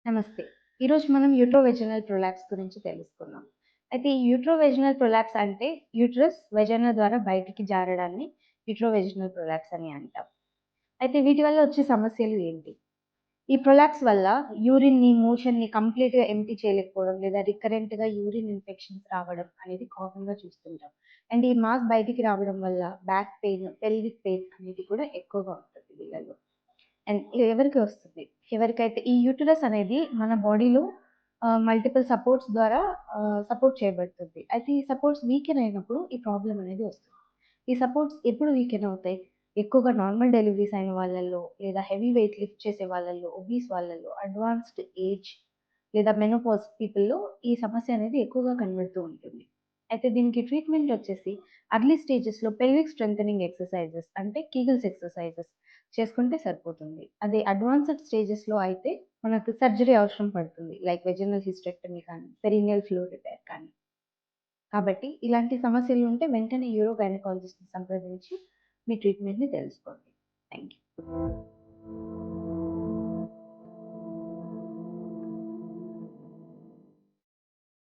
నమస్తే. ఈరోజు మనం యూట్రోవెజనల్ ప్రొలాప్స్ గురించి తెలుసుకుందాం. అయితే ఈ యూట్రోవెజనల్ ప్రొలాప్స్ అంటే యూట్రస్ వెజైనా ద్వారా బయటికి జారడాన్ని యూట్రోవెజనల్ ప్రొలాప్స్ అని అంటాం. అయితే వీటి వల్ల వచ్చే సమస్యలు ఏంటి? ఈ ప్రొలాప్స్ వల్ల మోషన్‌ని కంప్లీట్‌గా ఎంప్టీ చేయలేకపోవడం లేదా రికరెంట్‌గా యూరిన్ ఇన్ఫెక్షన్స్ రావడం అనేది కామన్‌గా చూస్తుంటాం. అండ్ ఈ మాస్ బయటికి రావడం వల్ల బ్యాక్ పెయిన్, పెల్విక్ పెయిన్ అనేది కూడా ఎక్కువగా ఉంటుంది వీళ్ళలో. అండ్ ఇది ఎవరికి వస్తుంది? ఎవరికైతే ఈ యూటరస్ అనేది మన బాడీలో మల్టిపుల్ సపోర్ట్స్ ద్వారా సపోర్ట్ చేయబడుతుంది. అయితే ఈ సపోర్ట్స్ వీకెన్ అయినప్పుడు ఈ ప్రాబ్లమ్ అనేది వస్తుంది. ఈ సపోర్ట్స్ ఎప్పుడు వీకెన్ అవుతాయి? ఎక్కువగా నార్మల్ డెలివరీస్ అయిన వాళ్ళలో, లేదా హెవీ వెయిట్ లిఫ్ట్ చేసే వాళ్ళలో, ఒబీస్ వాళ్ళలో, అడ్వాన్స్డ్ ఏజ్ లేదా మెనోపాజ్ పీపుల్‌లో ఈ సమస్య అనేది ఎక్కువగా కనబడుతూ ఉంటుంది. అయితే దీనికి ట్రీట్మెంట్ వచ్చేసి అర్లీ స్టేజెస్‌లో పెల్విక్ స్ట్రెంథెనింగ్ ఎక్సర్‌సైజెస్ అంటే కీగల్స్ ఎక్సర్‌సైజెస్ చేసుకుంటే సరిపోతుంది. అదే అడ్వాన్స్‌డ్ స్టేజెస్‌లో అయితే మనకు సర్జరీ అవసరం పడుతుంది. లైక్ వెజైనల్ హిస్టెక్టమీ కానీ, పెరినియల్ ఫ్లోర్ రిపేర్ కానీ. కాబట్టి ఇలాంటి సమస్యలు ఉంటే వెంటనే యూరో గైనకాలజిస్ట్‌ని సంప్రదించి మీ ట్రీట్మెంట్‌ని తెలుసుకోండి. Thank you.